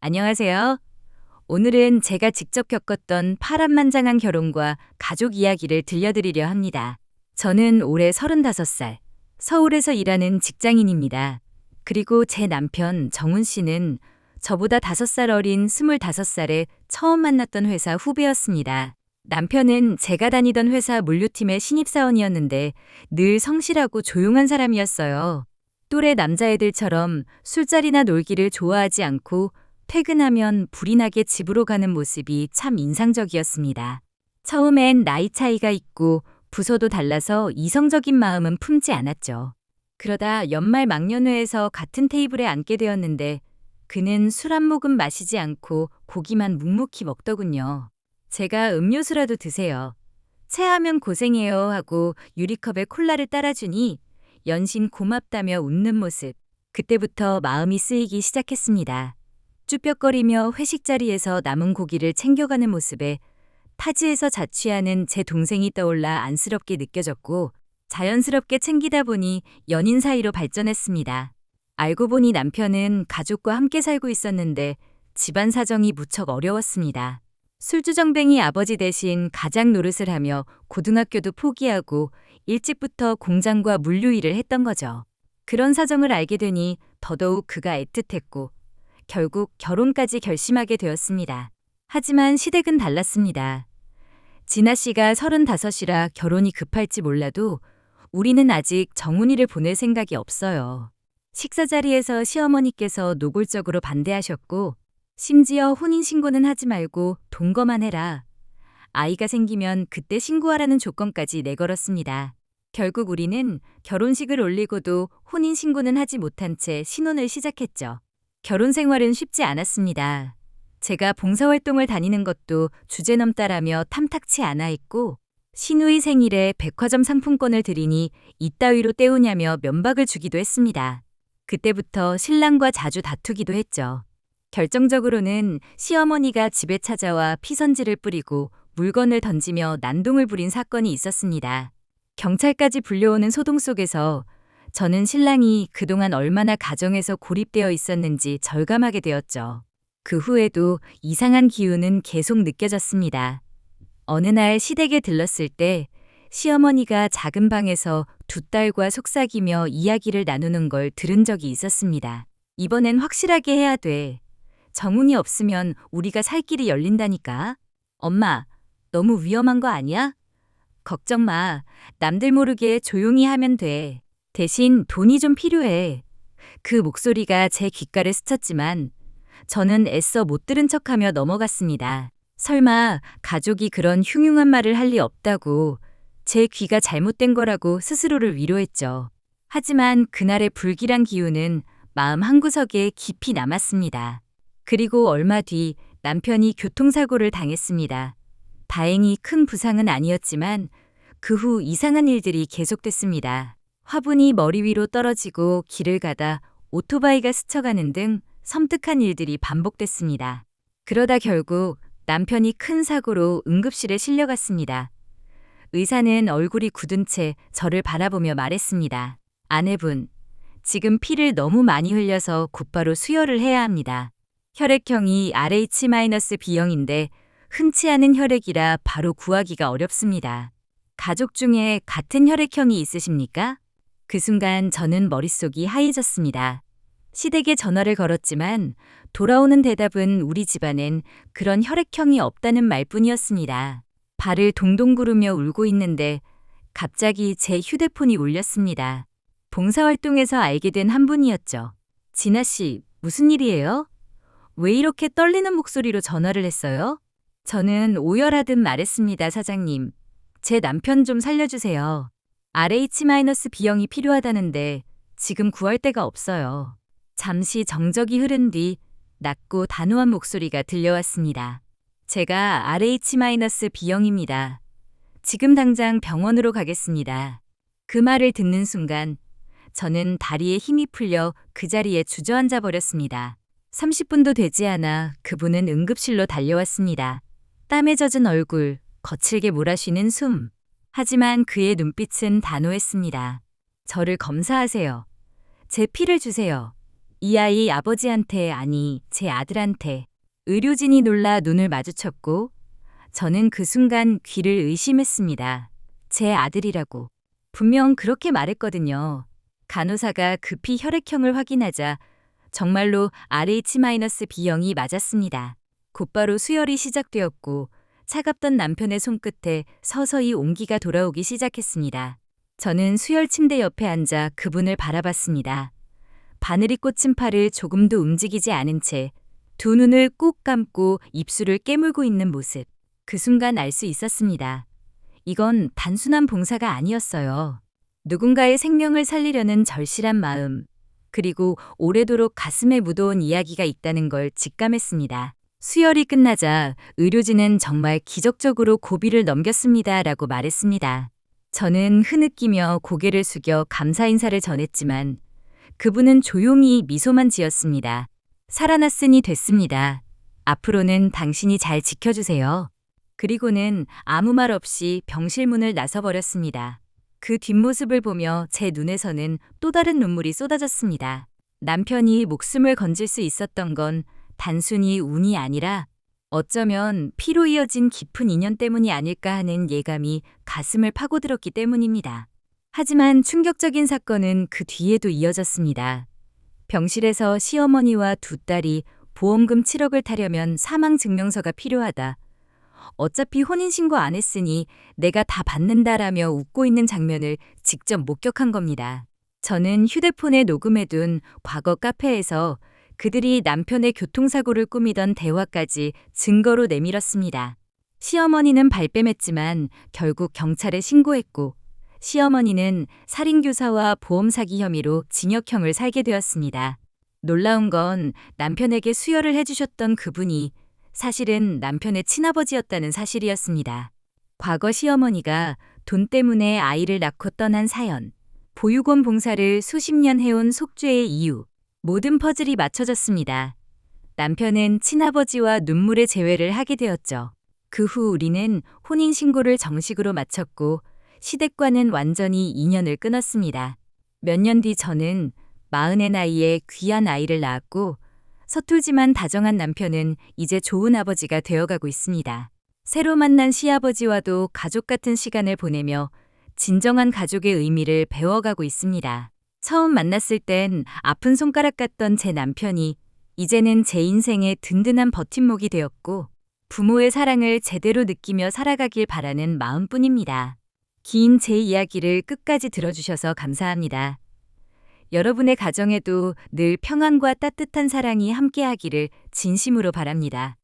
안녕하세요. 오늘은 제가 직접 겪었던 파란만장한 결혼과 가족 이야기를 들려드리려 합니다. 저는 올해 35살, 서울에서 일하는 직장인입니다. 그리고 제 남편 정훈 씨는 저보다 5살 어린 25살에 처음 만났던 회사 후배였습니다. 남편은 제가 다니던 회사 물류팀의 신입사원이었는데 늘 성실하고 조용한 사람이었어요. 또래 남자애들처럼 술자리나 놀기를 좋아하지 않고 퇴근하면 불이 나게 집으로 가는 모습이 참 인상적이었습니다. 처음엔 나이 차이가 있고 부서도 달라서 이성적인 마음은 품지 않았죠. 그러다 연말 막년회에서 같은 테이블에 앉게 되었는데 그는 술 한 모금 마시지 않고 고기만 묵묵히 먹더군요. 제가 음료수라도 드세요. 체하면 고생해요 하고 유리컵에 콜라를 따라주니 연신 고맙다며 웃는 모습. 그때부터 마음이 쓰이기 시작했습니다. 쭈뼛거리며 회식 자리에서 남은 고기를 챙겨가는 모습에 타지에서 자취하는 제 동생이 떠올라 안쓰럽게 느껴졌고 자연스럽게 챙기다 보니 연인 사이로 발전했습니다. 알고 보니 남편은 가족과 함께 살고 있었는데 집안 사정이 무척 어려웠습니다. 술주정뱅이 아버지 대신 가장 노릇을 하며 고등학교도 포기하고 일찍부터 공장과 물류 일을 했던 거죠. 그런 사정을 알게 되니 더더욱 그가 애틋했고 결국 결혼까지 결심하게 되었습니다. 하지만 시댁은 달랐습니다. 진아 씨가 35이라 결혼이 급할지 몰라도 우리는 아직 정훈이를 보낼 생각이 없어요. 식사 자리에서 시어머니께서 노골적으로 반대하셨고 심지어 혼인신고는 하지 말고 동거만 해라. 아이가 생기면 그때 신고하라는 조건까지 내걸었습니다. 결국 우리는 결혼식을 올리고도 혼인신고는 하지 못한 채 신혼을 시작했죠. 결혼 생활은 쉽지 않았습니다. 제가 봉사활동을 다니는 것도 주제넘다라며 탐탁치 않아 했고 시누이 생일에 백화점 상품권을 드리니 이따위로 때우냐며 면박을 주기도 했습니다. 그때부터 신랑과 자주 다투기도 했죠. 결정적으로는 시어머니가 집에 찾아와 피선지를 뿌리고 물건을 던지며 난동을 부린 사건이 있었습니다. 경찰까지 불려오는 소동 속에서 저는 신랑이 그동안 얼마나 가정에서 고립되어 있었는지 절감하게 되었죠. 그 후에도 이상한 기운은 계속 느껴졌습니다. 어느 날 시댁에 들렀을 때 시어머니가 작은 방에서 두 딸과 속삭이며 이야기를 나누는 걸 들은 적이 있었습니다. 이번엔 확실하게 해야 돼. 정훈이 없으면 우리가 살 길이 열린다니까. 엄마, 너무 위험한 거 아니야? 걱정 마. 남들 모르게 조용히 하면 돼. 대신 돈이 좀 필요해. 그 목소리가 제 귓가를 스쳤지만 저는 애써 못 들은 척하며 넘어갔습니다. 설마 가족이 그런 흉흉한 말을 할 리 없다고 제 귀가 잘못된 거라고 스스로를 위로했죠. 하지만 그날의 불길한 기운은 마음 한구석에 깊이 남았습니다. 그리고 얼마 뒤 남편이 교통사고를 당했습니다. 다행히 큰 부상은 아니었지만 그 후 이상한 일들이 계속됐습니다. 화분이 머리 위로 떨어지고 길을 가다 오토바이가 스쳐가는 등 섬뜩한 일들이 반복됐습니다. 그러다 결국 남편이 큰 사고로 응급실에 실려갔습니다. 의사는 얼굴이 굳은 채 저를 바라보며 말했습니다. 아내분, 지금 피를 너무 많이 흘려서 곧바로 수혈을 해야 합니다. 혈액형이 RH-B형인데 흔치 않은 혈액이라 바로 구하기가 어렵습니다. 가족 중에 같은 혈액형이 있으십니까? 그 순간 저는 머릿속이 하얘졌습니다. 시댁에 전화를 걸었지만 돌아오는 대답은 우리 집안엔 그런 혈액형이 없다는 말뿐이었습니다. 발을 동동 구르며 울고 있는데 갑자기 제 휴대폰이 울렸습니다. 봉사활동에서 알게 된 한 분이었죠. 진아 씨, 무슨 일이에요? 왜 이렇게 떨리는 목소리로 전화를 했어요? 저는 오열하듯 말했습니다, 사장님. 제 남편 좀 살려주세요. RH-B형이 필요하다는데 지금 구할 데가 없어요. 잠시 정적이 흐른 뒤 낮고 단호한 목소리가 들려왔습니다. 제가 RH-B형입니다. 지금 당장 병원으로 가겠습니다. 그 말을 듣는 순간 저는 다리에 힘이 풀려 그 자리에 주저앉아 버렸습니다. 30분도 되지 않아 그분은 응급실로 달려왔습니다. 땀에 젖은 얼굴, 거칠게 몰아쉬는 숨. 하지만 그의 눈빛은 단호했습니다. 저를 검사하세요. 제 피를 주세요. 이 아이 아버지한테, 아니, 제 아들한테. 의료진이 놀라 눈을 마주쳤고 저는 그 순간 귀를 의심했습니다. 제 아들이라고. 분명 그렇게 말했거든요. 간호사가 급히 혈액형을 확인하자 정말로 RH-B형이 맞았습니다. 곧바로 수혈이 시작되었고 차갑던 남편의 손끝에 서서히 온기가 돌아오기 시작했습니다. 저는 수혈 침대 옆에 앉아 그분을 바라봤습니다. 바늘이 꽂힌 팔을 조금도 움직이지 않은 채 두 눈을 꾹 감고 입술을 깨물고 있는 모습. 그 순간 알 수 있었습니다. 이건 단순한 봉사가 아니었어요. 누군가의 생명을 살리려는 절실한 마음, 그리고 오래도록 가슴에 묻어온 이야기가 있다는 걸 직감했습니다. 수혈이 끝나자 의료진은 정말 기적적으로 고비를 넘겼습니다라고 말했습니다. 저는 흐느끼며 고개를 숙여 감사 인사를 전했지만 그분은 조용히 미소만 지었습니다. 살아났으니 됐습니다. 앞으로는 당신이 잘 지켜주세요. 그리고는 아무 말 없이 병실 문을 나서버렸습니다. 그 뒷모습을 보며 제 눈에서는 또 다른 눈물이 쏟아졌습니다. 남편이 목숨을 건질 수 있었던 건 단순히 운이 아니라 어쩌면 피로 이어진 깊은 인연 때문이 아닐까 하는 예감이 가슴을 파고들었기 때문입니다. 하지만 충격적인 사건은 그 뒤에도 이어졌습니다. 병실에서 시어머니와 두 딸이 보험금 7억을 타려면 사망증명서가 필요하다. 어차피 혼인신고 안 했으니 내가 다 받는다라며 웃고 있는 장면을 직접 목격한 겁니다. 저는 휴대폰에 녹음해둔 과거 카페에서 그들이 남편의 교통사고를 꾸미던 대화까지 증거로 내밀었습니다. 시어머니는 발뺌했지만 결국 경찰에 신고했고 시어머니는 살인교사와 보험사기 혐의로 징역형을 살게 되었습니다. 놀라운 건 남편에게 수혈을 해주셨던 그분이 사실은 남편의 친아버지였다는 사실이었습니다. 과거 시어머니가 돈 때문에 아이를 낳고 떠난 사연, 보육원 봉사를 수십 년 해온 속죄의 이유, 모든 퍼즐이 맞춰졌습니다. 남편은 친아버지와 눈물의 재회를 하게 되었죠. 그 후 우리는 혼인신고를 정식으로 마쳤고 시댁과는 완전히 인연을 끊었습니다. 몇 년 뒤 저는 40의 나이에 귀한 아이를 낳았고 서툴지만 다정한 남편은 이제 좋은 아버지가 되어가고 있습니다. 새로 만난 시아버지와도 가족 같은 시간을 보내며 진정한 가족의 의미를 배워가고 있습니다. 처음 만났을 땐 아픈 손가락 같던 제 남편이 이제는 제 인생의 든든한 버팀목이 되었고 부모의 사랑을 제대로 느끼며 살아가길 바라는 마음뿐입니다. 긴 제 이야기를 끝까지 들어주셔서 감사합니다. 여러분의 가정에도 늘 평안과 따뜻한 사랑이 함께하기를 진심으로 바랍니다.